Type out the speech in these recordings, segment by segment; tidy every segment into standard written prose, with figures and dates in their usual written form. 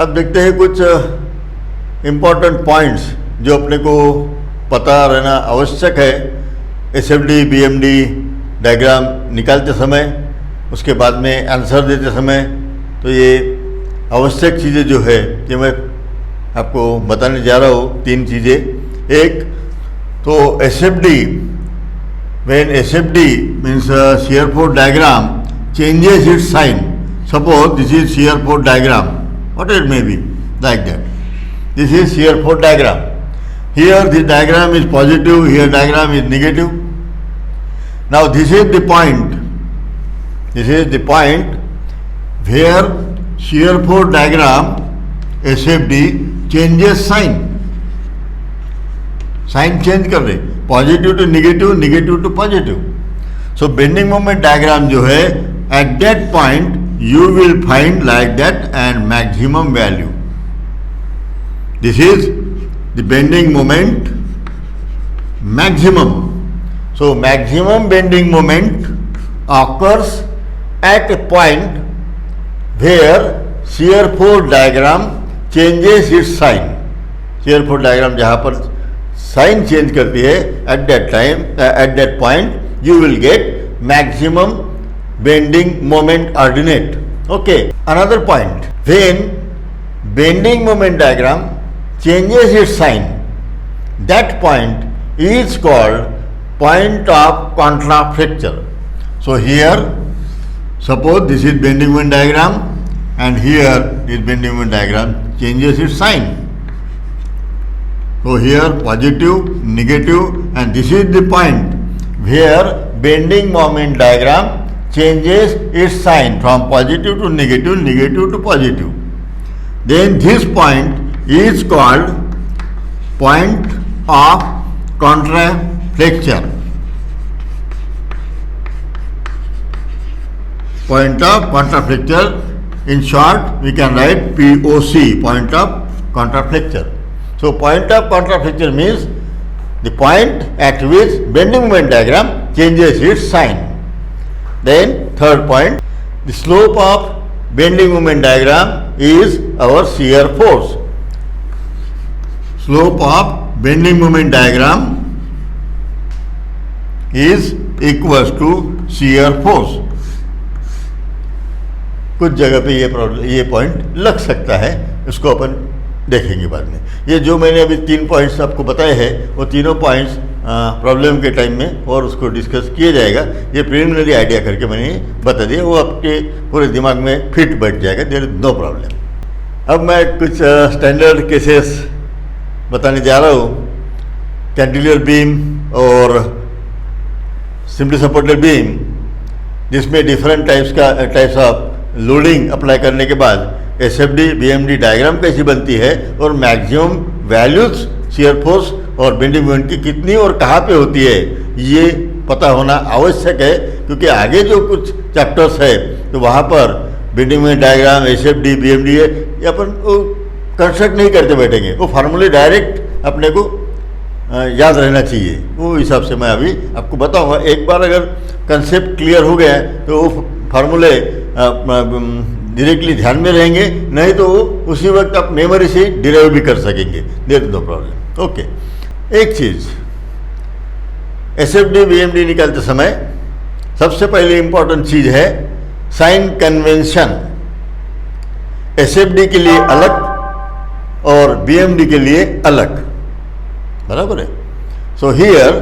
अब देखते हैं कुछ इम्पोर्टेंट पॉइंट्स जो अपने को पता रहना आवश्यक है एसएफडी बीएमडी डायग्राम निकालते समय, उसके बाद में आंसर देते समय। तो ये आवश्यक चीज़ें जो है ये मैं आपको बताने जा रहा हूँ, 3 चीज़ें। एक तो SFD, when SFD means shear force diagram changes its sign. Suppose this is shear force diagram, what it may be, like that. This is shear force diagram. Here this diagram is positive, here diagram is negative. Now this is the point. This is the point where shear force diagram SFD changes sign. Sign change कर रहे, positive to negative, negative to positive. So bending moment diagram जो है at that point you will find like that and maximum value. This is the bending moment maximum. So maximum bending moment occurs at a point where shear force diagram changes its sign. shear force diagram जहाँ पर sign change करती है at that time, at that point you will get maximum bending moment ordinate. Okay. Another point, when bending moment diagram changes its sign, that point is called point of contrafracture. So here suppose this is bending moment diagram and here this bending moment diagram changes its sign. So here positive, negative, and this is the point where bending moment diagram changes its sign from positive to negative, negative to positive. Then this point is called point of contrafracture. Point of contrafracture, in short we can write POC, point of contrafracture. So point of contrafracture means the point at which bending moment diagram changes its sign. Then third point, the slope of bending moment diagram is our shear force. Slope of bending moment diagram is equals to shear force. कुछ जगह पे ये point लग सकता है, उसको अपन देखेंगे बाद में. ये जो मैंने अभी 3 पॉइंट्स आपको बताए हैं वो तीनों पॉइंट्स प्रॉब्लम के टाइम में और उसको डिस्कस किया जाएगा. ये प्रिलिमिनरी आइडिया करके मैंने बता दिया, वो आपके पूरे दिमाग में फिट बैठ जाएगा. There is no problem. अब मैं कुछ स्टैंडर्ड केसेस बताने जा रहा हूँ. कैंटिलीवर बीम और सिंपली सपोर्टेड बीम, जिसमें different types of loading apply करने के बाद एसएफडी बीएमडी डायग्राम कैसी बनती है और मैक्सिमम वैल्यूज शियर फोर्स और बेंडिंग मोमेंट की कितनी और कहाँ पे होती है, ये पता होना आवश्यक है. क्योंकि आगे जो कुछ चैप्टर्स है तो वहाँ पर bending moment diagram SFD BMD है, ये अपन कंस्ट्रक्ट नहीं करते बैठेंगे. वो फार्मूले डायरेक्ट अपने को याद रहना चाहिए. वो हिसाब से मैं अभी आपको बताऊंगा. एक बार अगर कंसेप्ट क्लियर हो गया तो वो फार्मूले डायरेक्टली ध्यान में रहेंगे, नहीं तो उसी वक्त आप मेमोरी से डिराइव भी कर सकेंगे. There is no problem. Okay. एक चीज़, एसएफडी बीएमडी निकालते समय सबसे पहले इंपॉर्टेंट चीज़ है साइन कन्वेंशन. एसएफडी के लिए अलग और बीएमडी के लिए अलग, बराबर है. So here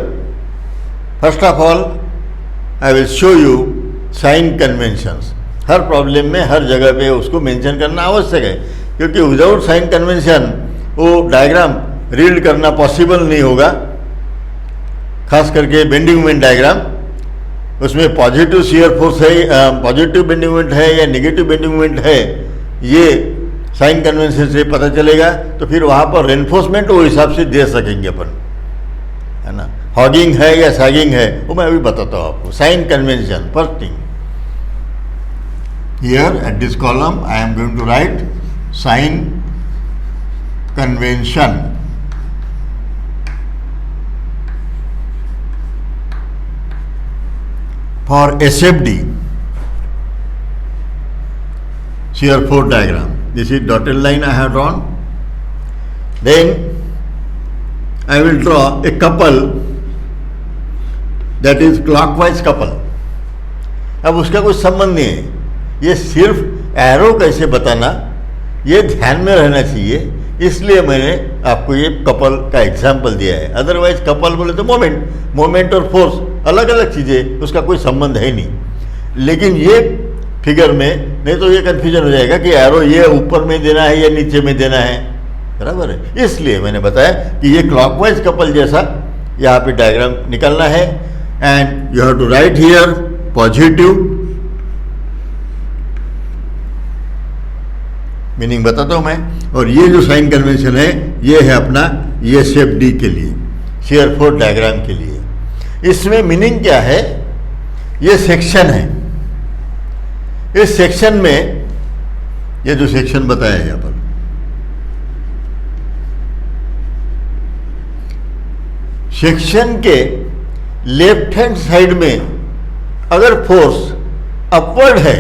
first of all I will show you sign conventions. हर प्रॉब्लम में हर जगह पे उसको मेंशन करना आवश्यक है, क्योंकि विदाउट साइन कन्वेंशन वो डायग्राम रीड करना पॉसिबल नहीं होगा. खास करके बेंडिंग मोमेंट डायग्राम, उसमें पॉजिटिव शियर फोर्स है, पॉजिटिव बेंडिंग मोमेंट है या नेगेटिव बेंडिंग मोमेंट है, ये साइन कन्वेंशन से पता चलेगा. तो फिर वहाँ पर रेनफोर्समेंट वो हिसाब से दे सकेंगे अपन, है ना. हॉगिंग है या सैगिंग है वो मैं अभी बताता हूँ आपको. Sign convention first thing. Here at this column I am going to write sign convention. For SFD shear force diagram. This is dotted line I have drawn. Then I will draw a couple, that is clockwise couple. अब उसका कोई संबंध नहीं है, ये सिर्फ arrow कैसे बताना ये ध्यान में रहना चाहिए, इसलिए मैंने आपको ये कपल का एग्जाम्पल दिया है. अदरवाइज कपल बोले तो मोमेंट और फोर्स अलग अलग चीज़ें, उसका कोई संबंध है नहीं. लेकिन ये फिगर में नहीं तो ये कन्फ्यूजन हो जाएगा कि एरो ये ऊपर में देना है या नीचे में देना है, बराबर है. इसलिए मैंने बताया कि ये क्लॉकवाइज कपल जैसा यहाँ पे डायग्राम निकालना है. And you have to write here positive, meaning बताता हूं मैं. और ये जो साइन कन्वेंशन है ये है अपना ये शेप डी के लिए, शेयर फोर्स डायग्राम के लिए. इसमें मीनिंग क्या है, ये सेक्शन है. इस सेक्शन में ये जो सेक्शन बताया है यहाँ पर, सेक्शन के लेफ्ट हैंड साइड में अगर फोर्स अपवर्ड है,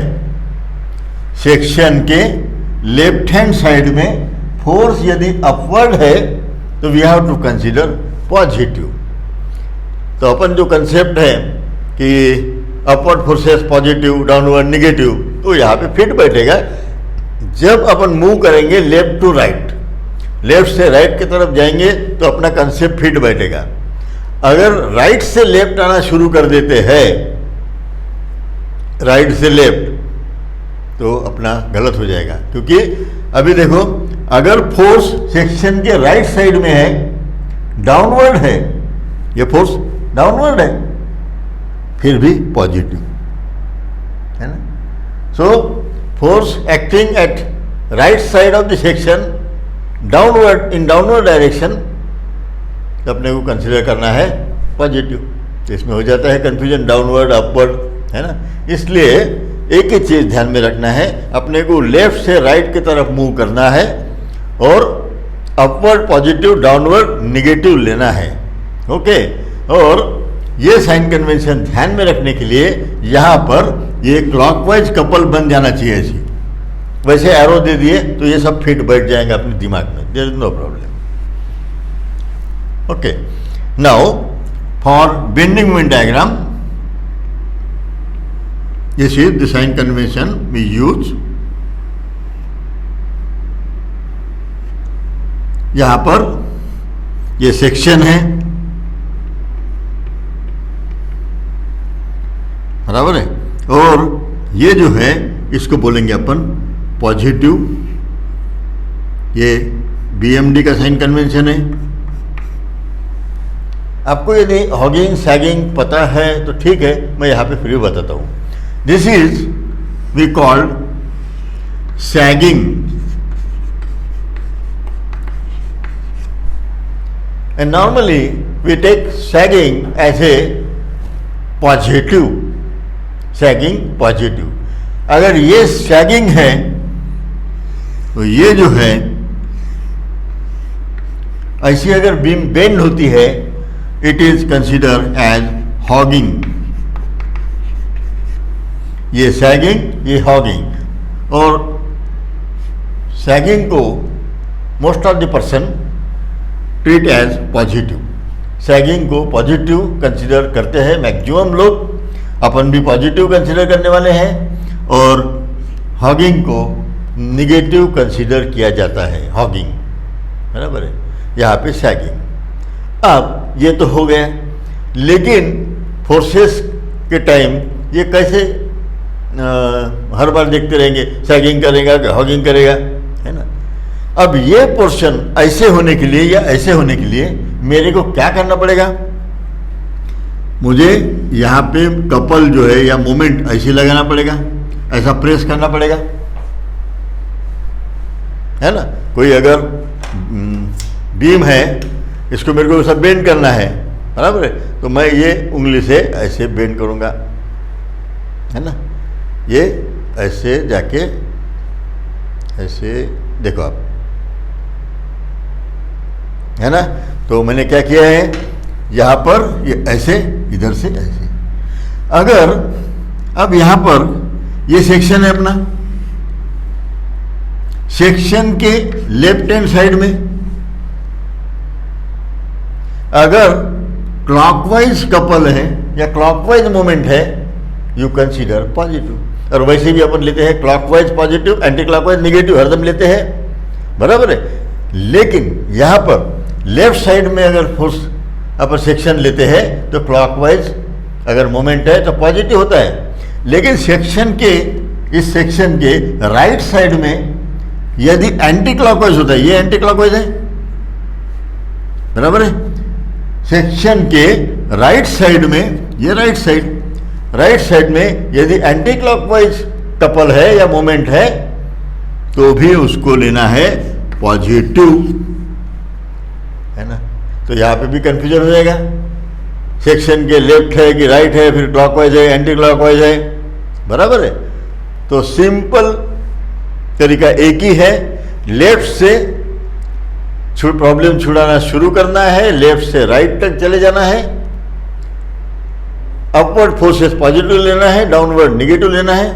सेक्शन के लेफ्ट हैंड साइड में फोर्स यदि अपवर्ड है तो we have to consider positive. तो अपन जो कंसेप्ट है कि upward forces positive, downward negative, तो यहाँ पे फिट बैठेगा. जब अपन मूव करेंगे लेफ्ट टू राइट, लेफ्ट से राइट की तरफ जाएंगे तो अपना कंसेप्ट फिट बैठेगा. अगर राइट से लेफ्ट आना शुरू कर देते हैं, राइट से लेफ्ट, तो अपना गलत हो जाएगा. क्योंकि अभी देखो, अगर फोर्स सेक्शन के राइट साइड में है, डाउनवर्ड है, ये फोर्स डाउनवर्ड है, फिर भी पॉजिटिव है ना. So force acting at right side of the section downward, in downward direction, अपने को कंसिडर करना है पॉजिटिव. तो इसमें हो जाता है कंफ्यूजन, डाउनवर्ड अपवर्ड, है ना. इसलिए एक ही चीज़ ध्यान में रखना है, अपने को लेफ्ट से राइट की तरफ मूव करना है और अपवर्ड पॉजिटिव, डाउनवर्ड निगेटिव लेना है. ओके. और ये साइन कन्वेंशन ध्यान में रखने के लिए यहाँ पर ये क्लॉकवाइज कपल बन जाना चाहिए. ऐसी वैसे एरो दे दिए तो ये सब फिट बैठ जाएंगे अपने दिमाग में, there is no problem. Okay. Now for bending moment diagram, this is the sign convention we use. यहां पर ये सेक्शन है, बराबर है. और ये जो है इसको बोलेंगे अपन पॉजिटिव. ये बीएमडी का साइन कन्वेंशन है. आपको यदि हॉगिंग सैगिंग पता है तो ठीक है, मैं यहाँ पे फिर बताता हूँ. This is we called sagging, and normally we take sagging as a positive, sagging positive. अगर ये sagging है तो ये जो है ऐसी अगर बीम बेंड होती है, it is considered as hogging. ये सैगिंग, ये हॉगिंग. और सैगिंग को most of the person treat as positive. Sagging को पॉजिटिव कंसिडर करते हैं मैक्सिमम लोग, अपन भी पॉजिटिव कंसिडर करने वाले हैं. और हॉगिंग को निगेटिव कंसिडर किया जाता है, हॉगिंग, बराबर है. यहाँ पे सैगिंग. अब ये तो हो गया, लेकिन फोर्सेस के टाइम ये कैसे हर बार देखते रहेंगे, सैगिंग करेगा कि हॉगिंग करेगा, है ना. अब ये पोर्शन ऐसे होने के लिए या ऐसे होने के लिए मेरे को क्या करना पड़ेगा, मुझे यहाँ पे कपल जो है या मोमेंट ऐसे लगाना पड़ेगा, ऐसा प्रेस करना पड़ेगा, है ना. कोई अगर बीम है, इसको मेरे को सब बेंड करना है, बराबर है, तो मैं ये उंगली से ऐसे बेंड करूँगा, है ना. ये ऐसे जाके ऐसे देखो आप, है ना. तो मैंने क्या किया है, यहाँ पर ये ऐसे, इधर से ऐसे. अगर अब यहाँ पर ये सेक्शन है अपना, सेक्शन के लेफ्ट हैंड साइड में अगर क्लॉकवाइज कपल है या क्लॉकवाइज मोमेंट है, यू कंसीडर पॉजिटिव। और वैसे भी अपन लेते हैं clockwise positive, anti clockwise negative हरदम लेते हैं, बराबर है। लेकिन यहाँ पर लेफ्ट साइड में अगर फोर्स अपन सेक्शन लेते हैं तो क्लॉकवाइज अगर मोमेंट है तो पॉजिटिव होता है। लेकिन सेक्शन के इस सेक्शन के राइट साइड में यदि एंटी क्लॉकवाइज होता है, ये एंटी क्लॉकवाइज है, बराबर है। सेक्शन के राइट साइड में, ये राइट साइड में यदि एंटी क्लॉकवाइज कपल है या मोमेंट है तो भी उसको लेना है पॉजिटिव, है ना। तो यहाँ पे भी कंफ्यूजन हो जाएगा, सेक्शन के लेफ्ट है कि राइट है, फिर क्लॉकवाइज है, एंटी क्लॉकवाइज है, बराबर है। तो सिंपल तरीका एक ही है, लेफ्ट से प्रॉब्लम छुड़ाना शुरू करना है, लेफ्ट से राइट तक चले जाना है, अपवर्ड फोर्सेस पॉजिटिव लेना है, डाउनवर्ड निगेटिव लेना है,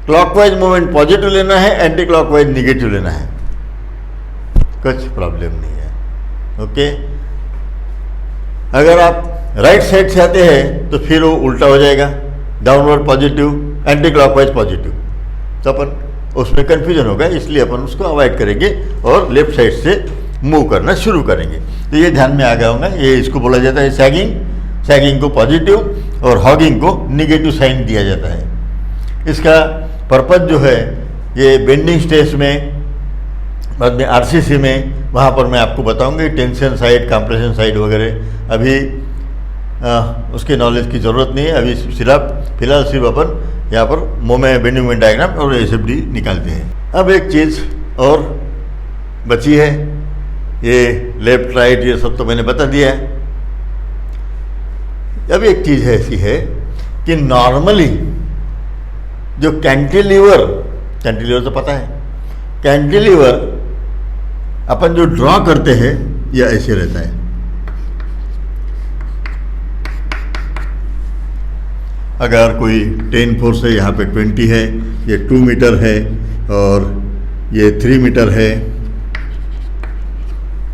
क्लॉकवाइज मूवमेंट पॉजिटिव लेना है, एंटी क्लॉकवाइज निगेटिव लेना है, कुछ प्रॉब्लम नहीं है। ओके, अगर आप राइट साइड से आते हैं तो फिर वो उल्टा हो जाएगा, downward positive, anti clockwise positive, तो अपन उसमें कंफ्यूजन होगा, इसलिए अपन उसको अवॉइड करेंगे और लेफ्ट साइड से मूव करना शुरू करेंगे। तो ये ध्यान में आ गया होगा, ये इसको बोला जाता है सैगिंग को पॉजिटिव और हॉगिंग को निगेटिव साइन दिया जाता है। इसका पर्पज जो है, ये बेंडिंग स्ट्रेस में, बाद में आरसीसी में, वहाँ पर मैं आपको बताऊंगा टेंशन साइड, कंप्रेशन साइड वगैरह, अभी उसके नॉलेज की ज़रूरत नहीं है। अभी फिलहाल सिर्फ अपन यहाँ पर मोमेंट बेंडिंग मोमेंट डायग्राम और एसएफडी निकालते हैं। अब एक चीज़ और बची है, ये लेफ्ट राइट ये सब तो मैंने बता दिया है। अब एक चीज़ ऐसी है कि नॉर्मली जो कैंटिलीवर तो पता है, कैंटिलीवर अपन जो ड्रॉ करते हैं यह ऐसे रहता है। अगर कोई 10 फोर्स है, यहाँ पे 20 है, ये 2 मीटर है और ये 3 मीटर है,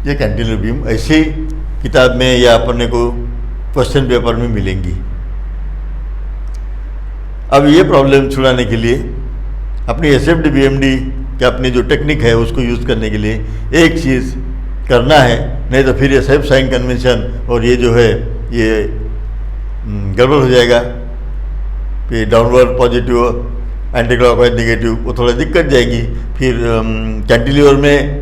ये कैंटिलीवर बीम ऐसी किताब में या अपने को क्वेश्चन पेपर में मिलेंगी। अब ये प्रॉब्लम छुड़ाने के लिए अपनी एसएफडी बीएमडी कि अपनी जो टेक्निक है उसको यूज़ करने के लिए एक चीज़ करना है, नहीं तो फिर ये सेल्फ साइन कन्वेंशन और ये जो है ये गड़बड़ हो जाएगा। फिर downward positive, anti clockwise negative, वो थोड़ा दिक्कत जाएगी। फिर कैंटिलीवर में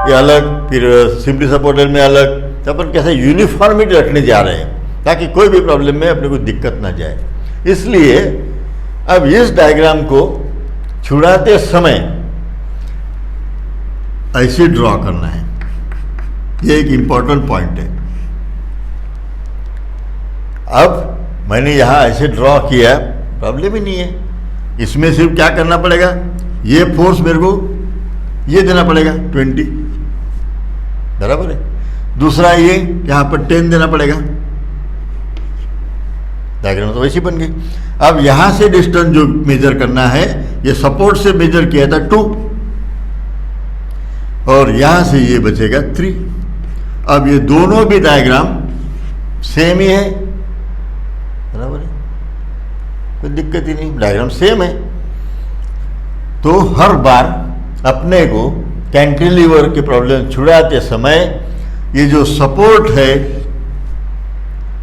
ये अलग, फिर सिंपली सपोर्टेड में अलग, तो अपन कैसे यूनिफॉर्मिटी रखने जा रहे हैं ताकि कोई भी प्रॉब्लम में अपने को दिक्कत ना जाए। इसलिए अब इस डायग्राम को छुड़ाते समय ऐसे ड्रॉ करना है, ये एक इम्पॉर्टेंट पॉइंट है। अब मैंने यहाँ ऐसे ड्रॉ किया, प्रॉब्लम ही नहीं है। इसमें सिर्फ क्या करना पड़ेगा, ये फोर्स मेरे को ये देना पड़ेगा 20, बराबर है। दूसरा ये यहाँ पर 10 देना पड़ेगा, डायग्राम तो वैसी बन गई। अब यहाँ से डिस्टेंस जो मेजर करना है, ये सपोर्ट से मेजर किया था 2 और यहाँ से ये बचेगा 3। अब ये दोनों भी डायग्राम सेम ही है, बराबर है, कोई दिक्कत ही नहीं, डायग्राम सेम है। तो हर बार अपने को कैंटिलीवर की प्रॉब्लम छुड़ाते समय ये जो सपोर्ट है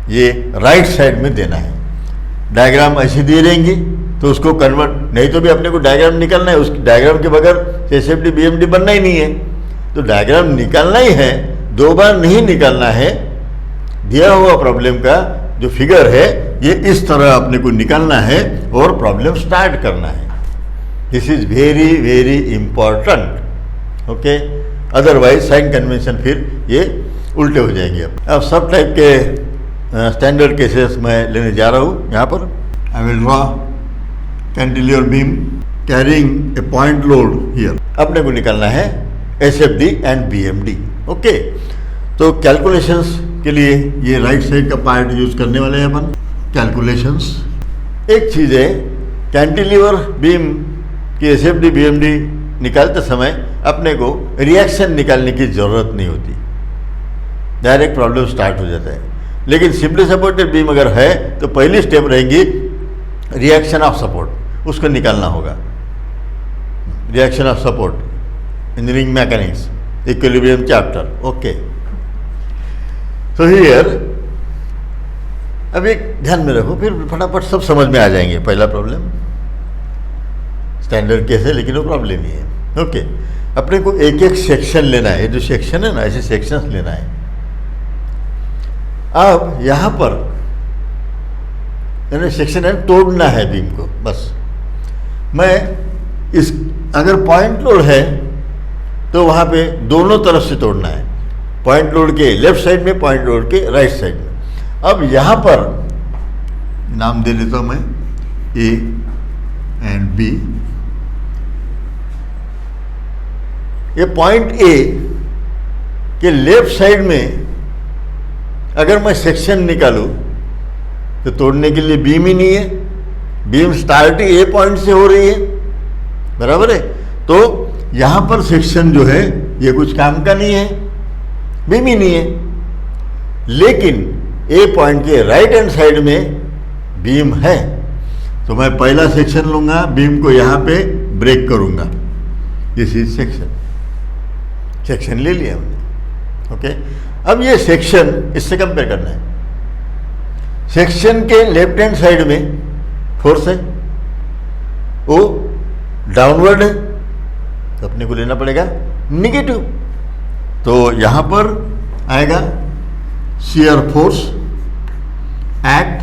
ये राइट साइड में देना है। डायग्राम ऐसे दिए रहेंगी तो उसको कन्वर्ट, नहीं तो भी अपने को डायग्राम निकालना है, उस डायग्राम के बगैर एसएफडी बीएमडी बनना ही नहीं है। तो डायग्राम निकालना ही है, 2 बार नहीं निकालना है। दिया हुआ प्रॉब्लम का जो फिगर है ये इस तरह अपने को निकालना है और प्रॉब्लम स्टार्ट करना है। This is very very important, okay. Otherwise sign convention फिर ये उल्टे हो जाएंगे। अब सब टाइप के स्टैंडर्ड केसेस मैं लेने जा रहा हूँ। यहाँ पर I will draw cantilever beam carrying a point load here. अपने को निकालना है एसएफडी एंड बीएमडी, ओके। तो कैलकुलेशंस के लिए ये राइट साइड का पार्ट यूज करने वाले हैं अपन। कैलकुलेशंस एक चीज़ है, कैंटिलीवर बीम की एसएफडी बीएमडी निकालते समय अपने को रिएक्शन निकालने की ज़रूरत नहीं होती, डायरेक्ट प्रॉब्लम स्टार्ट हो जाता है। लेकिन सिंपली सपोर्टेड बीम अगर है तो पहली स्टेप रहेगी रिएक्शन ऑफ सपोर्ट, उसको निकालना होगा। Reaction of support, engineering mechanics, equilibrium chapter, okay. So here अब एक ध्यान में रखो, फिर फटाफट सब समझ में आ जाएंगे। पहला प्रॉब्लम स्टैंडर्ड केस है लेकिन वो प्रॉब्लम ही है, ओके। अपने को एक एक सेक्शन लेना है, ये जो सेक्शन है ना, ऐसे सेक्शंस लेना है। अब यहाँ पर यानी सेक्शन है, तोड़ना है बीम को, बस। मैं इस अगर पॉइंट लोड है तो वहाँ पे दोनों तरफ से तोड़ना है, पॉइंट लोड के लेफ्ट साइड में, पॉइंट लोड के राइट साइड में। अब यहाँ पर नाम दे देता हूँ मैं ए एंड बी। ये पॉइंट ए के लेफ्ट साइड में अगर मैं सेक्शन निकालूं तो तोड़ने के लिए बीम ही नहीं है, बीम स्टार्ट ए पॉइंट से हो रही है, बराबर है। तो यहाँ पर सेक्शन जो है ये कुछ काम का नहीं है, बीम ही नहीं है। लेकिन ए पॉइंट के राइट हैंड साइड में बीम है, तो मैं पहला सेक्शन लूंगा, बीम को यहाँ पे ब्रेक करूंगा, दिस इज सेक्शन। सेक्शन ले लिया हमने, ओके। अब ये सेक्शन इससे कंपेयर करना है। सेक्शन के लेफ्ट हैंड साइड में फोर्स है, वो डाउनवर्ड है, तो अपने को लेना पड़ेगा निगेटिव। तो यहां पर आएगा shear force at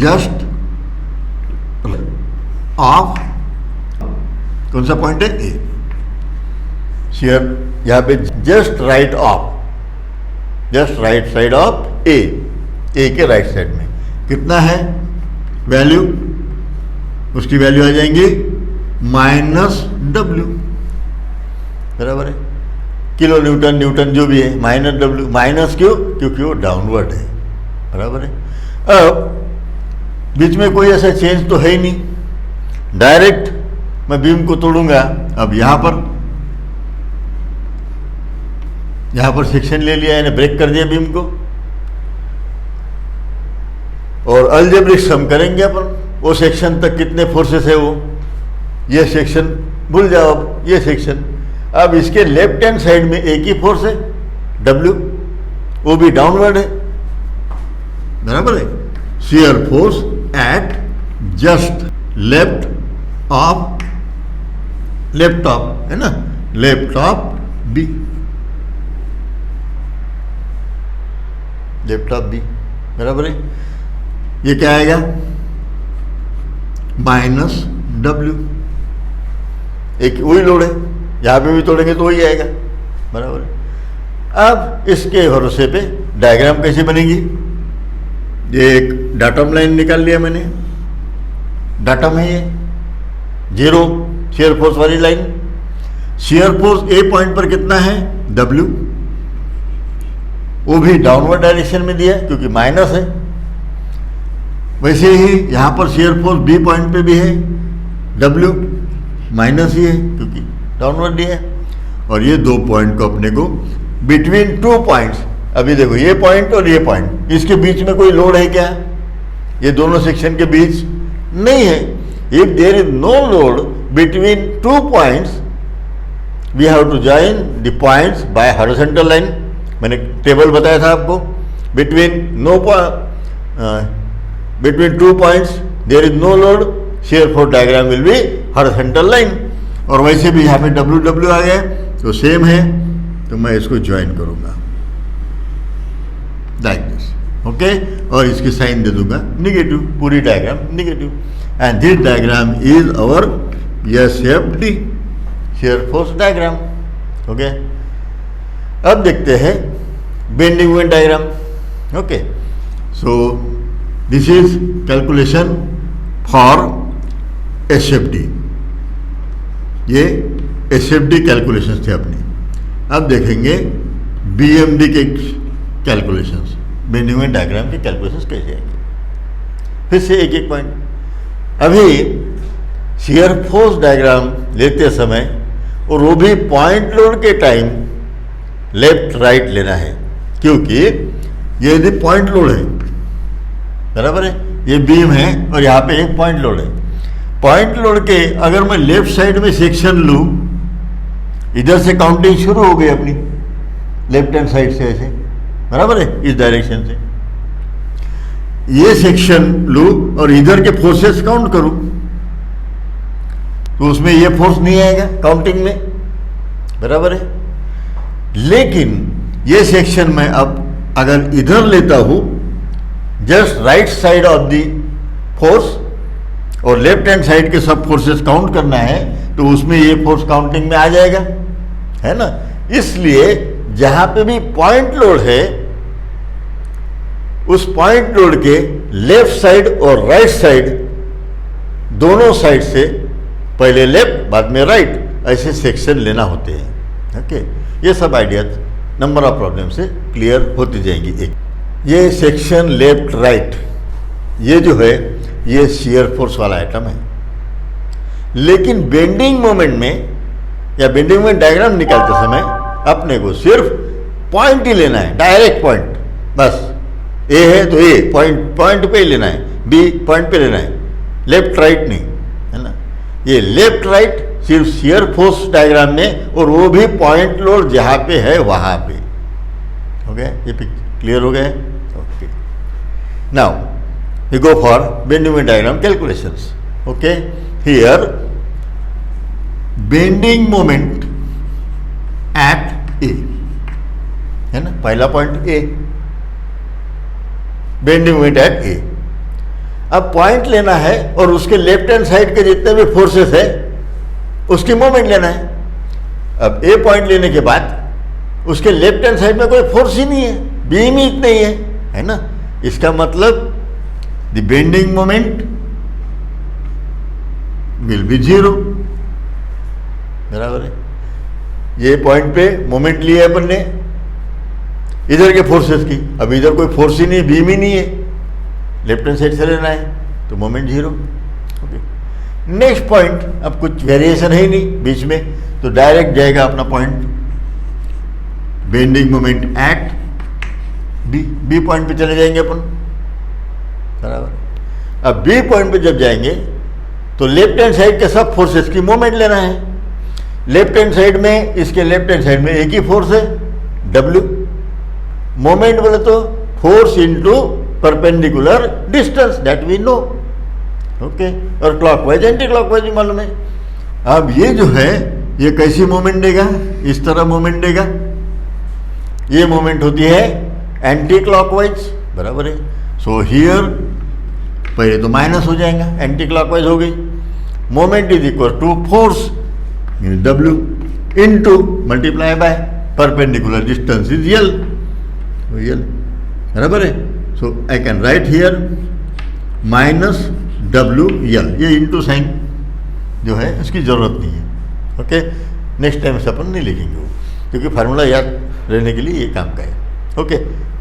just off, कौन सा पॉइंट है, ए। शियर यहां पे just right of, just right side of A, A के राइट साइड में कितना है वैल्यू, उसकी वैल्यू आ जाएंगी -W, बराबर है। किलो न्यूटन, न्यूटन जो भी है, -W, माइनस क्यों, क्योंकि वो डाउनवर्ड है, बराबर है। अब बीच में कोई ऐसा चेंज तो है ही नहीं, डायरेक्ट मैं बीम को तोड़ूंगा। अब यहाँ पर सेक्शन ले लिया, यानी ब्रेक कर दिया बीम को, और अलजेब्रिक सम करेंगे अपन, वो सेक्शन तक कितने फोर्सेस है वो, ये सेक्शन भूल जाओ। अब ये सेक्शन, अब इसके लेफ्ट हैंड साइड में एक ही फोर्स है W, वो भी डाउनवर्ड है, बराबर है। Shear force at just left of है ना, left of B, left of B, बराबर है। ये क्या आएगा -W, एक वही लोड है, यहाँ पे भी तोड़ेंगे तो वही आएगा, बराबर है। अब इसके भरोसे पे डायग्राम कैसे बनेगी, ये एक डाटम लाइन निकाल लिया मैंने, डाटम है ये, 0 शियर फोर्स वाली लाइन। शियर फोर्स ए पॉइंट पर कितना है W, वो भी डाउनवर्ड डायरेक्शन में दिया क्योंकि माइनस है। वैसे ही यहाँ पर शियर फोर्स बी पॉइंट पे भी है, W माइनस ही है क्योंकि डाउनवर्ड दिया है। और ये दो पॉइंट को अपने को बिटवीन 2 पॉइंट्स, अभी देखो ये पॉइंट और ये पॉइंट, इसके बीच में कोई लोड है क्या, ये दोनों सेक्शन के बीच नहीं है। If there is no load between 2 points, we have to join the points by horizontal line. मैंने टेबल बताया था आपको, between 2 points there is no load, shear force diagram will be horizontal line. और वैसे भी यहाँ पे W आ गया तो सेम है, तो मैं इसको ज्वाइन करूंगा लाइक दिस, ओके। और इसकी साइन दे दूंगा निगेटिव, पूरी diagram negative. And this diagram is our SFD, shear force diagram, okay. अब देखते हैं bending moment diagram, okay. So this is calculation for SFD, ये SFD कैलकुलेशंस थे अपनी। अब देखेंगे BMD के कैलकुलेशंस, बेंडिंग मोमेंट डायग्राम के कैलकुलेशंस कैसे आएंगे। फिर से एक एक पॉइंट। अभी शियर फोर्स डायग्राम लेते समय और वो भी पॉइंट लोड के टाइम लेफ्ट राइट लेना है, क्योंकि ये यदि पॉइंट लोड है, बराबर है, ये बीम है और यहाँ पे एक पॉइंट लोड है। पॉइंट लोड के अगर मैं लेफ्ट साइड में सेक्शन लूँ, इधर से काउंटिंग शुरू हो गई अपनी लेफ्ट हैंड साइड से ऐसे, बराबर है, इस डायरेक्शन से ये सेक्शन लूँ और इधर के फोर्सेस काउंट करूँ, तो उसमें ये फोर्स नहीं आएगा काउंटिंग में, बराबर है। लेकिन ये सेक्शन में अब अगर इधर लेता हूँ, just right side of the force और लेफ्ट हैंड साइड के सब फोर्सेस काउंट करना है, तो उसमें ये फोर्स काउंटिंग में आ जाएगा, है ना। इसलिए जहां पे भी पॉइंट लोड है, उस पॉइंट लोड के लेफ्ट साइड और राइट साइड दोनों साइड से पहले लेफ्ट बाद में राइट ऐसे सेक्शन लेना होते हैं। ओके, ये सब आइडियाज नंबर ऑफ प्रॉब्लम से क्लियर होती जाएंगी। एक ये सेक्शन लेफ्ट राइट, ये जो है ये शियर फोर्स वाला आइटम है। लेकिन बेंडिंग मोमेंट में या बेंडिंग मोमेंट डायग्राम निकालते समय अपने को सिर्फ पॉइंट ही लेना है, डायरेक्ट पॉइंट, बस। ए है तो ए पॉइंट पे ही लेना है, बी पॉइंट पे लेना है, लेफ्ट राइट नहीं, है ना। ये लेफ्ट राइट सिर्फ शियर फोर्स डायग्राम में, और वो भी पॉइंट लोड जहाँ पे है वहाँ पे। हो गया, ये क्लियर हो गया। Okay, now we go for bending moment diagram calculations. Okay, here bending moment at A, है ना, पहला point A, bending moment eight A। अब पॉइंट लेना है और उसके लेफ्ट हैंड साइड के जितने भी फोर्सेस है उसकी मोमेंट लेना है। अब A पॉइंट लेने के बाद उसके लेफ्ट हैंड साइड में कोई फोर्स ही नहीं है, बीम ही इतना ही है ना। इसका मतलब the bending moment will be 0, बराबर है। ये पॉइंट पे मोमेंट लिया है अपन ने इधर के फोर्सेस की, अब इधर कोई फोर्स ही नहीं, बीम ही नहीं है, लेफ्ट हैंड साइड से लेना है तो मोमेंट 0। ओके, नेक्स्ट पॉइंट, अब कुछ वेरिएशन है ही नहीं बीच में, तो डायरेक्ट जाएगा अपना point bending moment at B point पे चले जाएंगे अपन, बराबर। अब बी पॉइंट पे जब जाएंगे तो लेफ्ट हैंड साइड के सब फोर्सेस की मोमेंट लेना है। लेफ्ट हैंड साइड में, इसके लेफ्ट हैंड साइड में एक ही फोर्स है, W। मोमेंट बोले तो force into perpendicular distance, that we know. Okay, और क्लॉकवाइज एंटी क्लॉकवाइज भी मालूम है। अब ये जो है ये कैसी मोमेंट देगा, इस तरह मोमेंट देगा। ये मोमेंट होती है एंटी क्लॉकवाइज, बराबर है। सो हियर पहले तो माइनस हो जाएगा, एंटी क्लॉकवाइज हो गई। Moment is equal to force W into multiply by perpendicular distance is L, बराबर है। So I can write here minus WL, ये इनटू साइन जो है उसकी जरूरत नहीं है। ओके, नेक्स्ट टाइम से अपन नहीं लिखेंगे वो, क्योंकि फार्मूला याद रहने के लिए ये काम का है। ओके,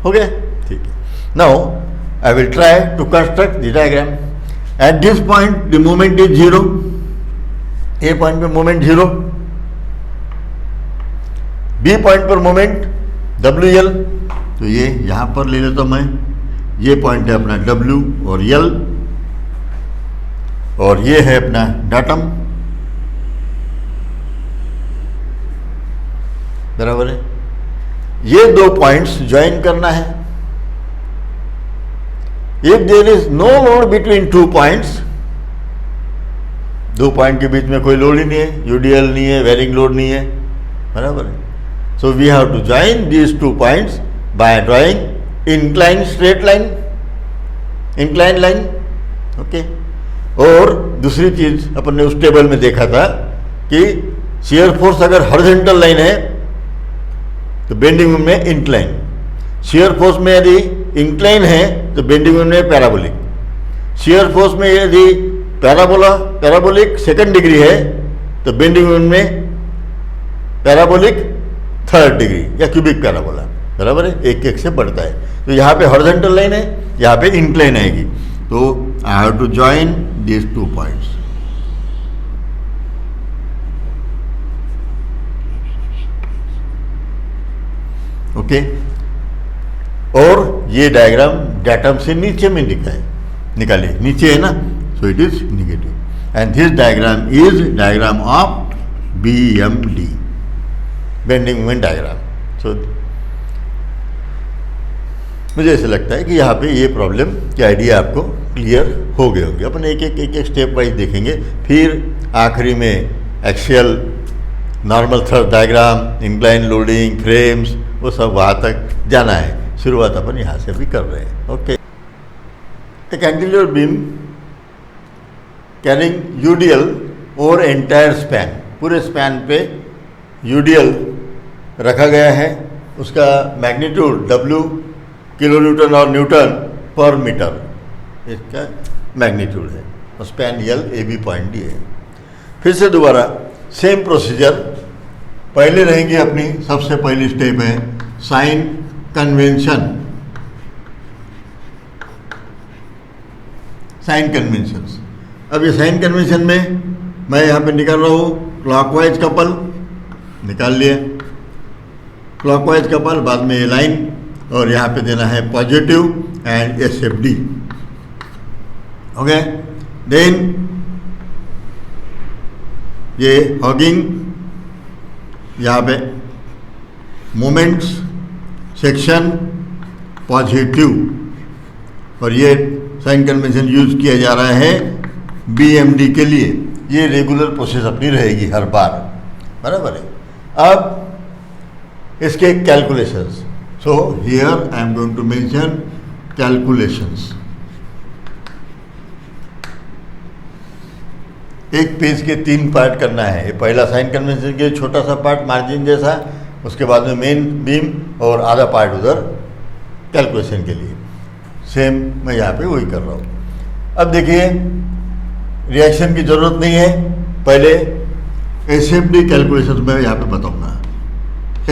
हो गया, ठीक है। Now I will try to construct the diagram. At this point the moment is 0, A point पे moment 0, B point पर moment WL, तो ये यहाँ पर ले लेता हूँ मैं, ये पॉइंट है अपना W और L, और ये है अपना डाटम, बराबर है। ये दो पॉइंट्स ज्वाइन करना है। If there is no load between two points, दो पॉइंट के बीच में कोई लोड ही नहीं है, UDL नहीं है, वेरिंग लोड नहीं है, बराबर है। So we have to join these two points by drawing incline straight line, incline line. Okay, और दूसरी चीज अपन ने उस टेबल में देखा था कि शियर फोर्स अगर हॉरिजॉन्टल लाइन है तो बेंडिंग में इंक्लाइन, शियर फोर्स में यदि इंक्लाइन है तो बेंडिंग में पैराबोलिक, शियर फोर्स में यदि पैराबोलिक सेकंड डिग्री है तो बेंडिंग में पैराबोलिक थर्ड डिग्री या क्यूबिक पैराबोला, बराबर है, एक एक से बढ़ता है। तो यहाँ पे हॉरिजॉन्टल लाइन है, यहाँ पे इंक्लाइन आएगी, तो I have to join these two points. Okay. और ये डायग्राम डाटम से नीचे में निकालिए, नीचे है ना, so it is negative and this diagram is diagram of BMD, bending moment diagram. सो मुझे ऐसा लगता है कि यहाँ पे ये प्रॉब्लम के आइडिया आपको क्लियर हो गए होंगे। अपन एक एक स्टेप वाइज देखेंगे, फिर आखिरी में axial normal thrust diagram, incline loading, frames, वो सब वहाँ तक जाना है। शुरुआत अपन यहाँ से भी कर रहे हैं। ओके, ए cantilever beam carrying UDL over entire span, पूरे स्पैन पे यूडीएल रखा गया है, उसका मैग्नीट्यूड W किलो न्यूटन और न्यूटन पर मीटर इसका मैग्नीट्यूड है, और स्पैन L AB पॉइंट दिए है। फिर से दोबारा सेम प्रोसीजर, पहले रहेंगी अपनी सबसे पहली स्टेप है साइन कन्वेंशन, साइन कन्वेंशंस। अब ये साइन कन्वेंशन में मैं यहाँ पे निकाल रहा हूँ क्लॉकवाइज कपल, निकाल लिए क्लॉकवाइज कपल, बाद में ये लाइन, और यहाँ पे देना है positive and SFD। Okay, then ये हॉगिंग, यहाँ पे मोमेंट्स सेक्शन पॉजिटिव, और ये साइन कन्वेंशन यूज किया जा रहा है BMD के लिए। ये रेगुलर प्रोसेस अपनी रहेगी हर बार, बराबर है। अब इसके calculations, so here I am going to mention calculations. एक पेज के 3 पार्ट करना है। ये पहला साइन कन्वेंशन के छोटा सा पार्ट मार्जिन जैसा, उसके बाद में मेन बीम, और आधा पार्ट उधर कैलकुलेशन के लिए। सेम मैं यहाँ पे वही कर रहा हूँ। अब देखिए, रिएक्शन की ज़रूरत नहीं है, पहले SFD कैलकुलेशन मैं यहाँ पे बताऊँगा,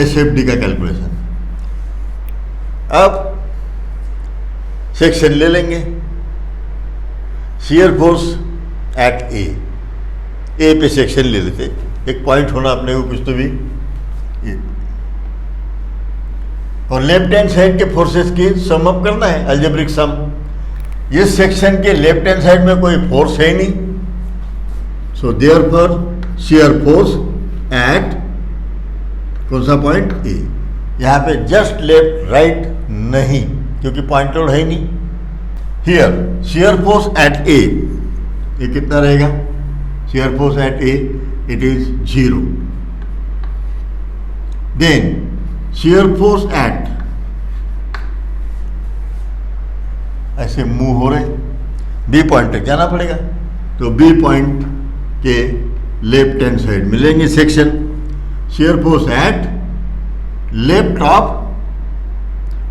SFD का कैलकुलेशन। अब सेक्शन ले लेंगे, शियर फोर्स एट ए पे सेक्शन ले लेते, एक पॉइंट होना अपने को कुछ तो भी, और लेफ्ट हैंड साइड के फोर्सेस की सम अप करना है, अलजेब्रिक सम। इस सेक्शन के लेफ्ट हैंड साइड में कोई फोर्स है नहीं, so therefore shear force eight कौन सा पॉइंट ए, यहाँ पे जस्ट लेफ्ट राइट नहीं, क्योंकि पॉइंट लोड है ही नहीं। Here shear force at A, ये कितना रहेगा? Shear force at A, it is 0। Then shear force at, ऐसे मूव हो रहे बी पॉइंट तक जाना पड़ेगा, तो बी पॉइंट के लेफ्ट हैंड साइड मिलेंगे section. Shear force at left of,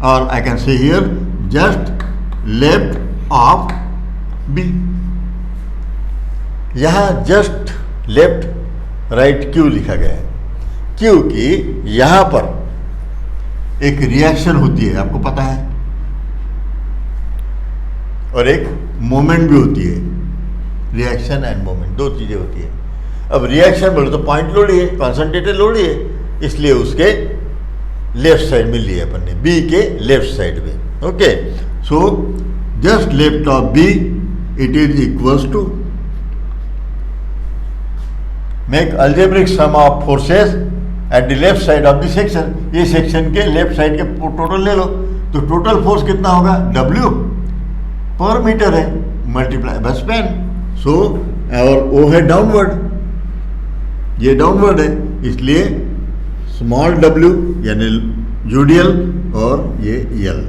और I can say here just left of B. यहाँ जस्ट लेफ्ट राइट क्यों लिखा गया है? क्योंकि यहाँ पर एक रिएक्शन होती है, आपको पता है, और एक मोमेंट भी होती है। रिएक्शन एंड मोमेंट, दो चीजें होती है। अब रिएक्शन बोले तो पॉइंट लोड ही है, कॉन्सेंट्रेटेड लोड ही है, इसलिए उसके लेफ्ट साइड में लिए अपन ने, बी के लेफ्ट साइड में। Okay, so just left of B it is equals to, make algebraic sum of forces at the left side of the section. ये सेक्शन के लेफ्ट साइड के टोटल ले लो, तो टोटल फोर्स कितना होगा? W पर मीटर है, multiply by span. सो और O है डाउनवर्ड, ये डाउनवर्ड है, इसलिए स्मॉल w यानी यूडीएल और ये L।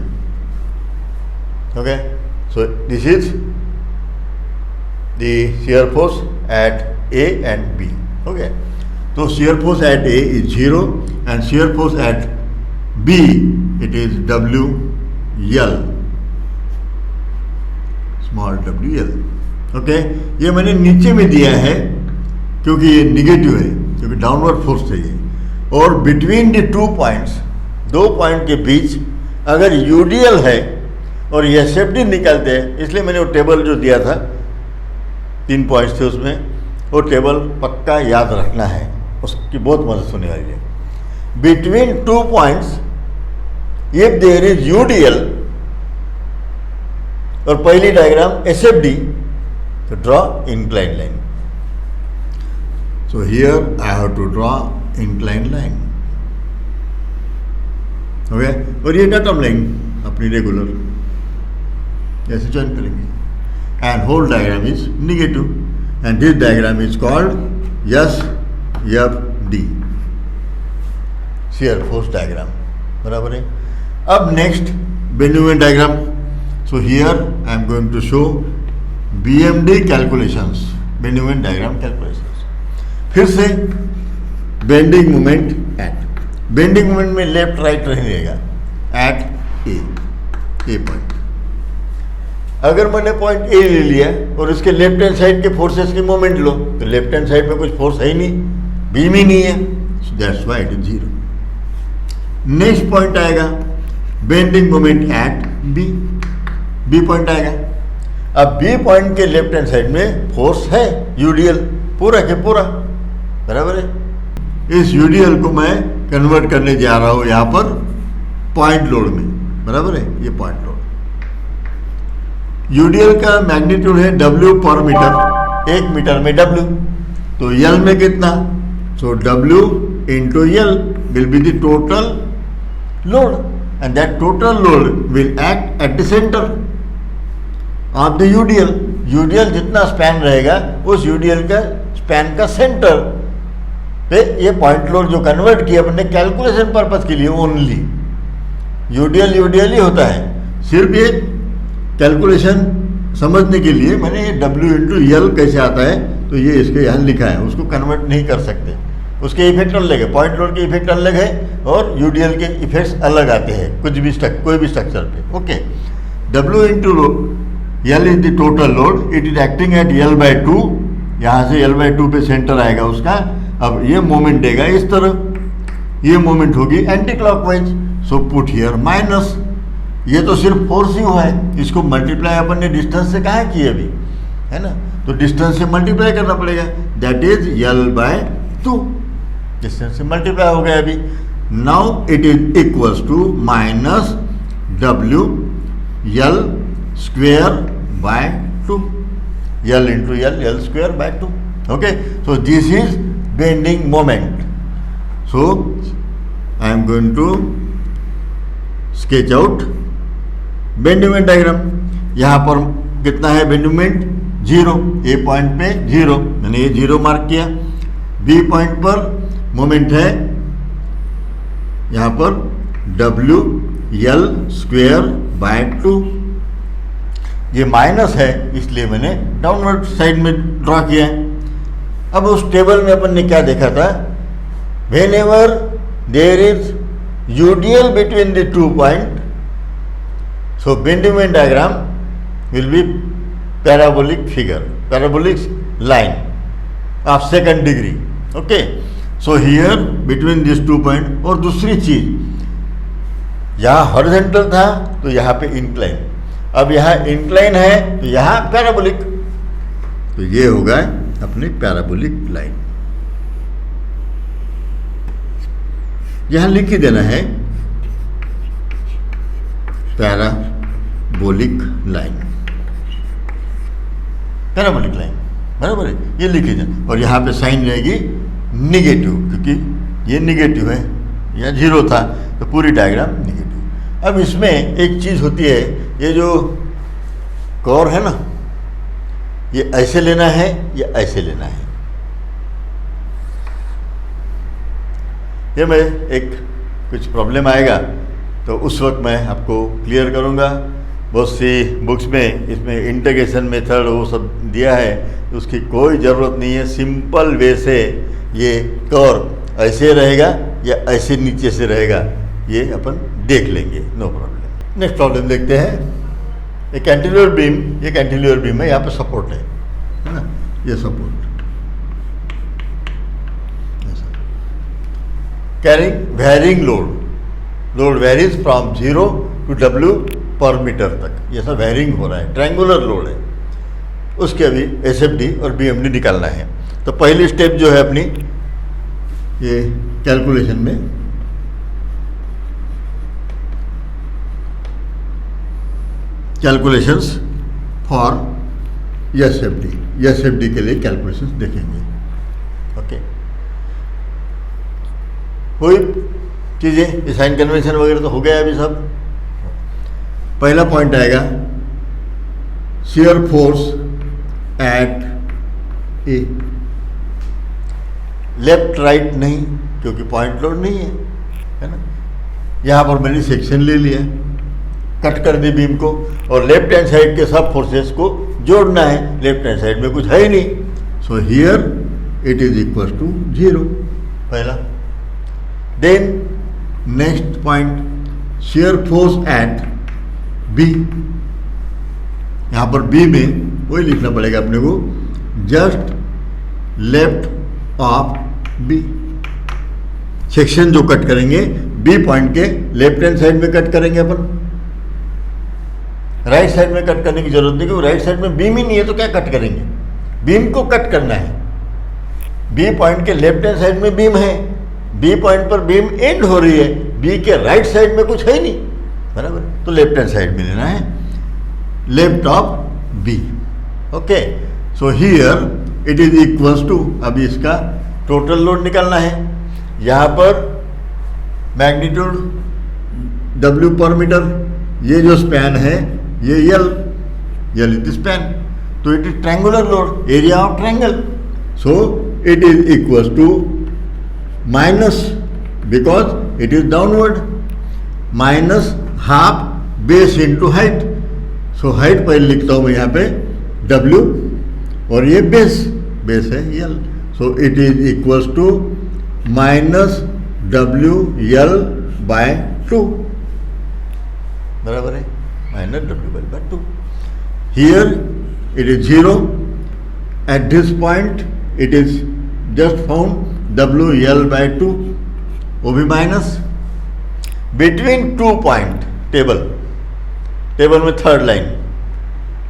Okay, so this is the shear force eight A and B। Okay, तो shear force at A is 0 and shear force at B it is WL, small WL। Okay, ये मैंने नीचे में दिया है क्योंकि ये निगेटिव है, क्योंकि डाउनवर्ड फोर्स चाहिए। और बिटवीन द 2 पॉइंट्स, 2 पॉइंट के बीच अगर यूडीएल है और SFD निकलते हैं, इसलिए मैंने वो टेबल जो दिया था 3 पॉइंट्स थे उसमें, वो टेबल पक्का याद रखना है, उसकी बहुत मदद होने वाली है। Between 2 points if there is UDL और पहली डायग्राम एसएफडी, तो draw incline line. So here I have to draw incline line. Okay, और ये डाटम लाइन अपनी रेगुलर ऐसे ज्वाइन करेंगे. And whole diagram is negative and this diagram is called S F D, shear force diagram. बराबर है. अब next bending moment diagram. So here I am going to show BMD calculations, bending moment diagram calculations. फिर से bending moment eight, bending moment में left right रहेगा eight A point. अगर मैंने point A ले लिया और उसके लेफ्ट हैंड साइड के फोर्सेस की मोमेंट लो, तो लेफ्ट हैंड साइड में कुछ फोर्स है ही नहीं, बीम ही नहीं है, so that's why it is zero. Next point आएगा bending moment at B point आएगा. अब बी पॉइंट के लेफ्ट हैंड साइड में फोर्स है यूडीएल, पूरा के पूरा. बराबर है. इस यूडीएल को मैं कन्वर्ट करने जा रहा हूं यहां पर पॉइंट लोड में. बराबर है. ये पॉइंट लोड, यूडीएल का मैग्नीट्यूड है W पर मीटर, 1 मीटर में W, तो L में कितना, सो W into L will be the total load and that total load will act at the centre of the UDL. UDL जितना span रहेगा उस UDL का स्पैन का सेंटर पे ये पॉइंट लोड जो कन्वर्ट किया अपने कैलकुलेशन पर्पज के लिए ओनली. यूडीएल ही होता है, सिर्फ ये कैलकुलेशन समझने के लिए मैंने ये W इंटू L कैसे आता है तो ये इसके यहाँ लिखा है. उसको कन्वर्ट नहीं कर सकते, उसके इफेक्ट अलग है, पॉइंट लोड के इफेक्ट अलग है और यूडीएल के इफेक्ट्स अलग आते हैं कुछ भी कोई भी स्ट्रक्चर पे. Okay, W into L is the total load, it is acting at L/2. यहाँ से L/2 पे सेंटर आएगा उसका. अब ये मोमेंट देगा इस तरफ, ये मोमेंट होगी anti clockwise, so put here minus. ये तो सिर्फ फोर्स ही हुआ है, इसको मल्टीप्लाई अपन ने डिस्टेंस से कहाँ किए अभी, है ना, तो डिस्टेंस से मल्टीप्लाई करना पड़ेगा. दैट इज L/2, डिस्टेंस से मल्टीप्लाई हो गया अभी. Now it is equals to minus W L square by 2, L into L square by 2. Okay, so this is bending moment. So I am going to sketch out bending moment diagram. यहाँ पर कितना है bending moment, 0. ए point पे 0, मैंने ये 0 mark किया. B point पर moment है यहाँ पर W L स्क्वेयर बाय 2. ये माइनस है इसलिए मैंने डाउनवर्ड साइड में ड्रॉ किया है. अब उस टेबल में अपन ने क्या देखा था, whenever there is UDL between the 2 point, so bending moment diagram will be parabolic figure, parabolic line of second degree. Okay, so here between these 2 point. और दूसरी चीज, यहाँ हॉरिजॉन्टल था तो यहाँ पे इंक्लाइन, अब यहाँ इंक्लाइन है तो यहाँ पैराबोलिक, तो ये होगा अपनी पैराबोलिक लाइन. यहाँ लिख ही देना है पैराबोलिक लाइन, पैराबोलिक लाइन. बराबर है, ये लिख लीजिए. और यहाँ पे साइन रहेगी निगेटिव, क्योंकि ये निगेटिव है, या 0 था तो पूरी डायग्राम निगेटिव. अब इसमें एक चीज़ होती है, ये जो कर्व है ना, ये ऐसे लेना है या ऐसे लेना है, ये मैं एक कुछ प्रॉब्लम आएगा तो उस वक्त मैं आपको क्लियर करूँगा. बहुत सी बुक्स में इसमें इंटीग्रेशन मेथड वो सब दिया है, उसकी कोई ज़रूरत नहीं है. सिंपल वे से ये कर्व ऐसे रहेगा या ऐसे नीचे से रहेगा, ये अपन देख लेंगे, नो प्रॉब्लम. नेक्स्ट प्रॉब्लम देखते हैं. एक कैंटिलीवर बीम, ये कैंटिलीवर बीम है, यहाँ पे सपोर्ट है ना, ये support carrying varying load, load varies from 0 to W per meter तक, ये सब वेरिंग हो रहा है, ट्रायंगुलर लोड है. उसके अभी SFD और BMD निकालना है. तो पहली स्टेप जो है अपनी ये कैलकुलेशन में, कैलकुलेशंस फॉर एसएफडी के लिए कैलकुलेशंस देखेंगे। ओके, कोई चीज़ें साइन कन्वेंशन वगैरह तो हो गया अभी सब। पहला पॉइंट आएगा shear force at A, left right नहीं क्योंकि पॉइंट लोड नहीं है ना। यहाँ पर मैंने सेक्शन ले लिया, कट कर दी बीम को, और लेफ्ट हैंड साइड के सब फोर्सेस को जोड़ना है। लेफ्ट हैंड साइड में कुछ है ही नहीं, so here it is equal to 0 पहला। Then next point shear force at B, यहाँ पर बी में वही लिखना पड़ेगा अपने को, just left of B. Section जो कट करेंगे बी पॉइंट के लेफ्ट हैंड साइड में कट करेंगे अपन, राइट साइड में कट करने की जरूरत नहीं, क्योंकि राइट साइड में बीम ही नहीं है तो क्या कट करेंगे। बीम को कट करना है, बी पॉइंट के लेफ्ट हैंड साइड में बीम है, बी पॉइंट पर बीम एंड हो रही है, बी के राइट साइड में कुछ है ही नहीं, बराबर, तो लेफ्ट हैंड साइड में लेना है, left of B. Okay, so here it is equals to, अभी इसका टोटल लोड निकालना है। यहाँ पर मैग्नीट्यूड W पर मीटर, ये जो स्पैन है ये L इज स्पैन, तो इट इज triangular load, area of triangle, so it is equals to minus, because it is downward, minus half base into height. So height पहले लिखता हूँ मैं यहाँ पे W, और ये बेस है L, so it is equals to minus WL by 2, बराबर है, minus WL by 2। Here it is 0, at this point it is just found WL by 2, वो भी माइनस। बिटवीन 2 पॉइंट टेबल में थर्ड लाइन,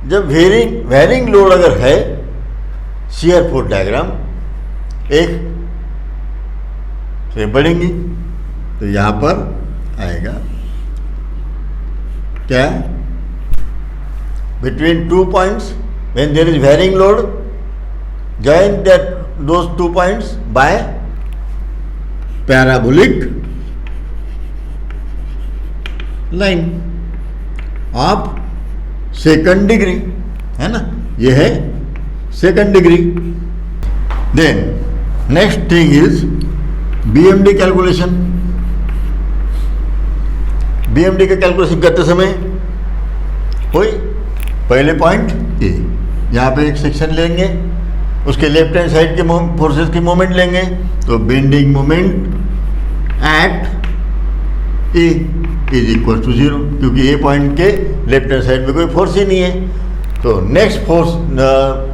जब varying load अगर है, shear force diagram एक से बढ़ेंगी तो यहां पर आएगा क्या, between 2 points when there is varying load, join that those 2 points by parabolic line of second degree, है ना, ये है second degree. Then next thing is BMD calculation. BMD का कैलकुलेशन करते समय कोई पहले पॉइंट ए, यहाँ पे एक सेक्शन लेंगे, उसके लेफ्ट हैंड साइड के फोर्सेस की मोमेंट लेंगे, तो bending moment at A is equal to 0, क्योंकि ए पॉइंट के लेफ्ट हैंड साइड में कोई फोर्स ही नहीं है, तो नेक्स्ट फोर्स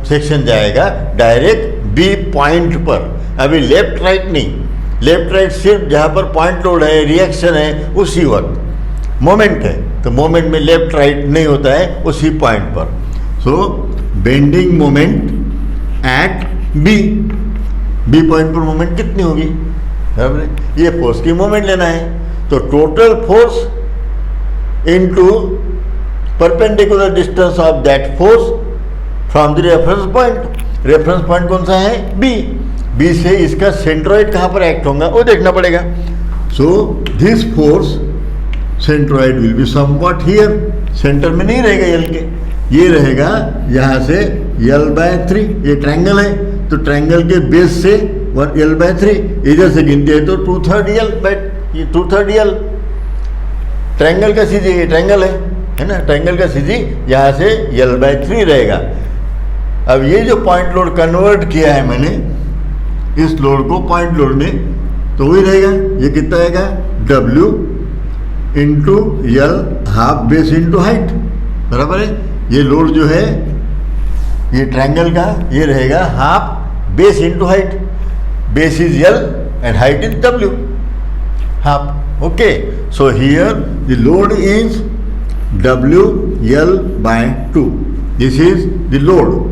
सेक्शन जाएगा डायरेक्ट बी पॉइंट पर। अभी लेफ्ट राइट नहीं, लेफ्ट राइट सिर्फ जहाँ पर पॉइंट लोड है, रिएक्शन है, उसी वक्त मोमेंट है, तो मोमेंट में लेफ्ट राइट नहीं होता है, उसी पॉइंट पर। So bending moment at B point पर मोमेंट कितनी होगी, बराबर है, ये फोर्स की मोमेंट लेना है, तो total force into perpendicular distance of that force from the reference point. Reference point कौन सा है, बी से इसका सेंट्रोइड कहाँ पर एक्ट होगा वो देखना पड़ेगा। So this force centroid will be somewhat here, centre में नहीं रहेगा एल के, ये रहेगा यहाँ से L बाय 3, ये ट्रायंगल है, तो ट्रायंगल के बेस से L बाय 3, इधर से गिनते हैं तो 2/3 L बाय, ये 2/3 L ट्रायंगल का सीधी, ये ट्रायंगल है ना, ट्रायंगल का सीधी यहाँ से L बाय 3 रहेगा। अब ये जो पॉइंट लोड कन्वर्ट किया है मैंने इस लोड को पॉइंट लोड में, तो वही रहेगा, ये कितना आएगा W into L half base into height, बराबर है। ये लोड जो है ये ट्रायंगल का ये रहेगा half base into height, base is L and height is W half. Okay, so here the load is WL by 2, this is the load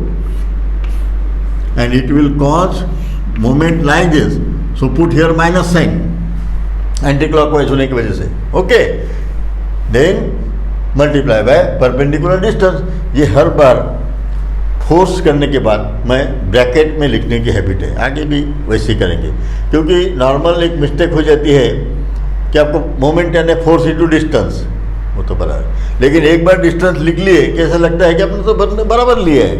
and it will cause moment like this, so put here minus sign, anti clockwise होने की वजह से। Okay, then multiply by perpendicular distance. ये हर बार force करने के बाद मैं ब्रैकेट में लिखने की हैबिट है, आगे भी वैसे ही करेंगे, क्योंकि नॉर्मल एक मिस्टेक हो जाती है कि आपको मोमेंट यानी फोर्स इंटू डिस्टेंस, वो तो बराबर, लेकिन एक बार डिस्टेंस लिख लिए कैसा लगता है कि आपने तो बराबर लिया है,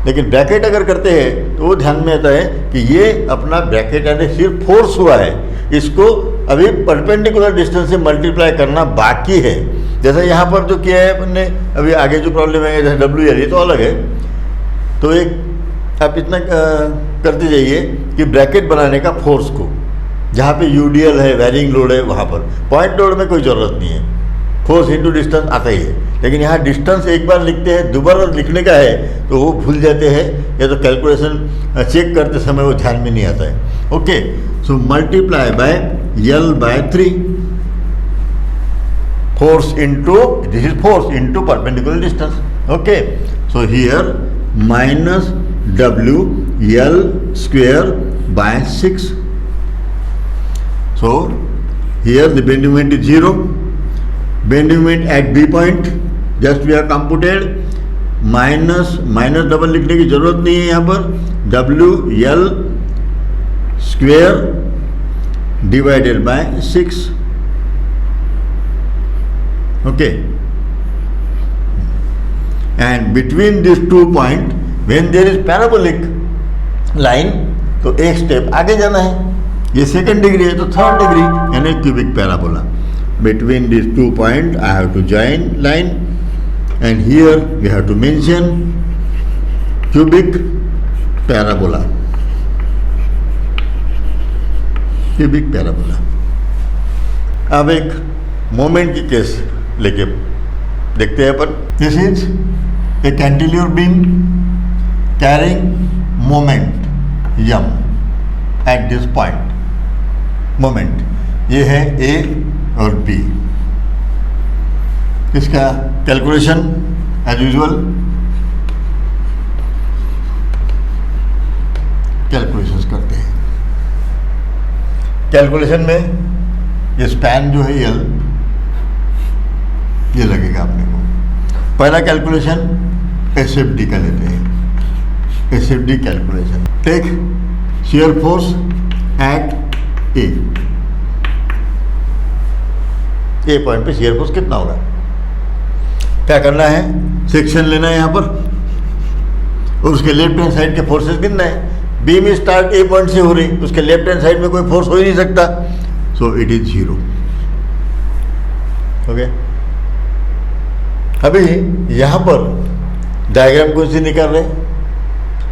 लेकिन ब्रैकेट अगर करते हैं तो वो ध्यान में आता है कि ये अपना ब्रैकेट यानी सिर्फ फोर्स हुआ है, इसको अभी परपेंडिकुलर डिस्टेंस से मल्टीप्लाई करना बाकी है। जैसे यहाँ पर जो किया है अपन ने, अभी आगे जो प्रॉब्लम है जैसे डब्ल्यू एल, ये तो अलग है, तो एक आप इतना करते जाइए कि ब्रैकेट बनाने का फोर्स को, जहाँ पे यूडीएल है, वैरिंग लोड है, वहाँ पर पॉइंट लोड में कोई ज़रूरत नहीं है, फोर्स इंटू डिस्टेंस आता ही है। लेकिन यहाँ डिस्टेंस एक बार लिखते हैं, दोबारा लिखने का है तो वो भूल जाते हैं, या तो कैलकुलेशन चेक करते समय वो ध्यान में नहीं आता है। Okay, so multiply by L by 3, force into, this is force into perpendicular distance. Okay, so here minus W L square by 6। So here the bending moment is 0. Bending moment at B point, just we have computed, minus double लिखने की जरूरत नहीं है यहाँ पर, W L square divided by 6। Okay, and between this 2 point when there is parabolic line, तो एक step आगे जाना है, ये सेकंड डिग्री है तो थर्ड डिग्री यानी cubic parabola. Between this 2 point I have to join line and here we have to mention cubic parabola, cubic parabola. अब एक मोमेंट की केस लेके देखते हैं अपन। This is a cantilever beam carrying moment M at this point. Moment ये है ए और बी, इसका कैलकुलेशन एज यूजुअल कैलकुलेशंस करते हैं। कैलकुलेशन में ये स्पैन जो है यल, ये लगेगा अपने को। पहला कैलकुलेशन एसएफडी का लेते हैं, SFD calculation. Take shear force at A point पे शियर फोर्स कितना होगा, क्या करना है, सेक्शन लेना है यहाँ पर और उसके लेफ्ट हैंड साइड के फोर्सेस गिनना है। बीम स्टार्ट ए पॉइंट से हो रही, उसके लेफ्ट हैंड साइड में कोई फोर्स हो ही नहीं सकता, सो इट इज 0। ओके, अभी यहाँ पर डायग्राम कौन सी निकाल रहे हैं,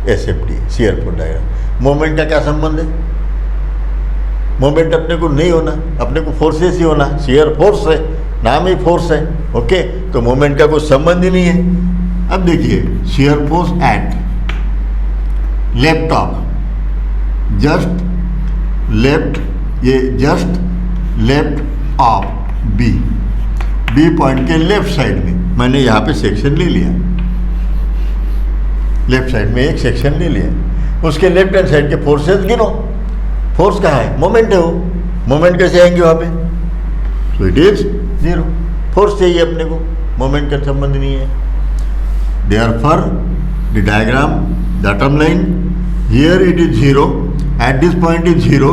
SFD shear force diagram. Moment का क्या संबंध है, मोमेंट अपने को नहीं होना, अपने को फोर्सेस ही होना, शियर फोर्स है, नाम ही फोर्स है। ओके, तो मोमेंट का कोई संबंध ही नहीं है। अब देखिए shear force at left of, just left, ये just left of B, B point के लेफ्ट साइड में मैंने यहाँ पे सेक्शन ले लिया, लेफ्ट साइड में एक सेक्शन ले लिया, उसके लेफ्ट हैंड साइड के फोर्सेस गिनो। फोर्स कहाँ है, मोमेंट है, वो मोमेंट कैसे आएंगे वहाँ पे, सो इट इज 0। फोर्स चाहिए अपने को, मोमेंट का संबंध नहीं है। Therefore the diagram, the term line, here it is 0, at this point is 0,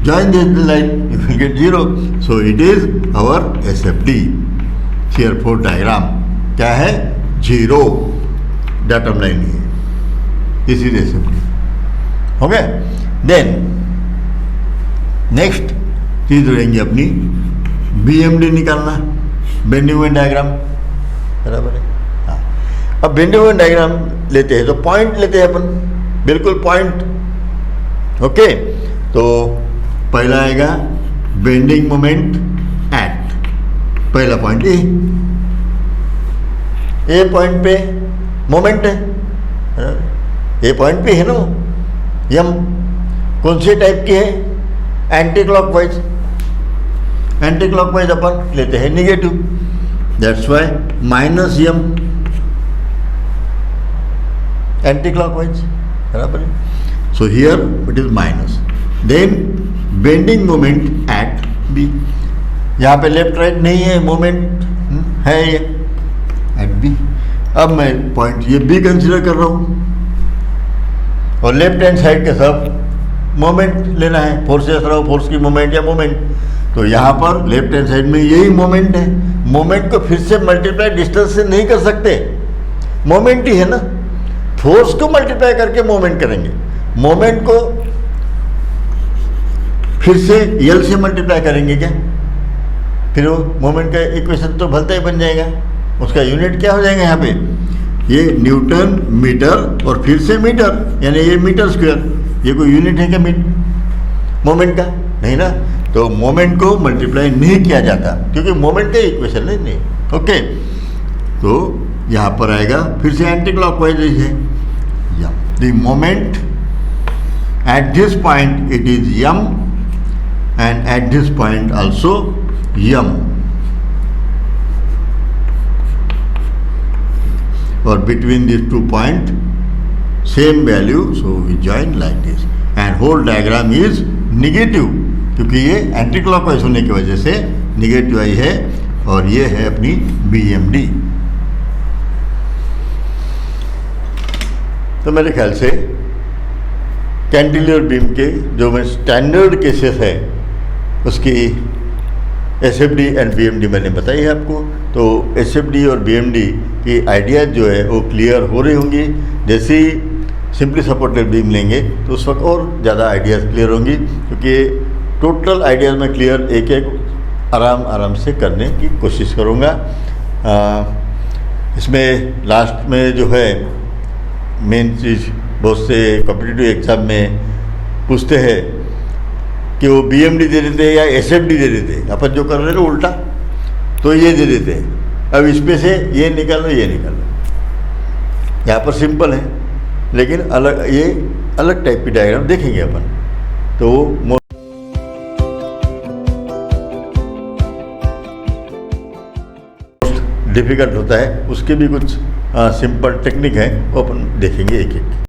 join this line, you will get 0. So it is our SFD, shear force diagram. क्या है, 0, datum line है, this is SFD. Okay, then next चीज रहेंगी अपनी BMD निकालना, bending moment diagram, बराबर है। हाँ, अब बेंडिंग मोमेंट डायग्राम लेते हैं तो पॉइंट लेते हैं अपन, बिल्कुल पॉइंट। ओके, तो पहला आएगा बेंडिंग मोमेंट एट, पहला पॉइंट ए पॉइंट पे मोमेंट है, ए पॉइंट पे है ना, यम कौन से टाइप की है, एंटी क्लॉकवाइज, एंटी क्लॉकवाइज अपन लेते हैं negative, that's why minus M anti clockwise, बराबर है। So here it is minus, then bending moment at B, यहाँ पे लेफ्ट राइट नहीं है मोमेंट, है ये एट बी। अब मैं पॉइंट ये बी कंसिडर कर रहा हूँ और लेफ्ट हैंड साइड के सब मोमेंट लेना है, फोर्सेस रहो, फोर्स की मोमेंट या मोमेंट। तो यहाँ पर लेफ्ट हैंड साइड में यही मोमेंट है। मोमेंट को फिर से मल्टीप्लाई डिस्टेंस से नहीं कर सकते, मोमेंट ही है ना। फोर्स को मल्टीप्लाई करके मोमेंट करेंगे, मोमेंट को फिर से यल से मल्टीप्लाई करेंगे क्या, फिर वो मोमेंट का इक्वेशन तो भलता ही बन जाएगा। उसका यूनिट क्या हो जाएगा यहाँ पे, ये न्यूटन मीटर और फिर से मीटर, यानी ये मीटर स्क्वायर। ये कोई यूनिट है क्या मोमेंट का? नहीं ना। तो मोमेंट को मल्टीप्लाई नहीं किया जाता क्योंकि मोमेंट का इक्वेशन नहीं। ओके, तो यहाँ पर आएगा फिर से एंटी क्लॉकवाइज है। The moment at this point it is M and at this point also M, और between these 2 points same value, so we join like this and whole diagram is negative क्योंकि ये anti clockwise होने की वजह से negative आई है। और ये है अपनी BMD। तो मेरे ख्याल से कैंटिलीवर बीम के जो मैं स्टैंडर्ड केसेस है उसकी SFD एंड BMD मैंने बताई है आपको। तो SFD और BMD की आइडियाज़ जो है वो क्लियर हो रही होंगी। जैसे ही सिंपली सपोर्टेड बीम लेंगे तो उस वक्त और ज़्यादा आइडियाज़ क्लियर होंगी, क्योंकि टोटल आइडियाज़ में क्लियर एक एक आराम से करने की कोशिश करूँगा। इसमें लास्ट में जो है मेन चीज़, बहुत से कॉम्पिटिटिव एग्ज़ाम में पूछते हैं कि वो BMD दे देते या SFD दे देते, अपन जो कर रहे हैं उल्टा, तो ये दे देते हैं। अब इसमें से ये निकालो, ये निकालो। यहाँ पर सिंपल है लेकिन अलग, ये अलग टाइप की डायग्राम देखेंगे अपन। तो वो डिफ़िकल्ट होता है, उसके भी कुछ सिंपल टेक्निक है, वो अपन देखेंगे एक एक।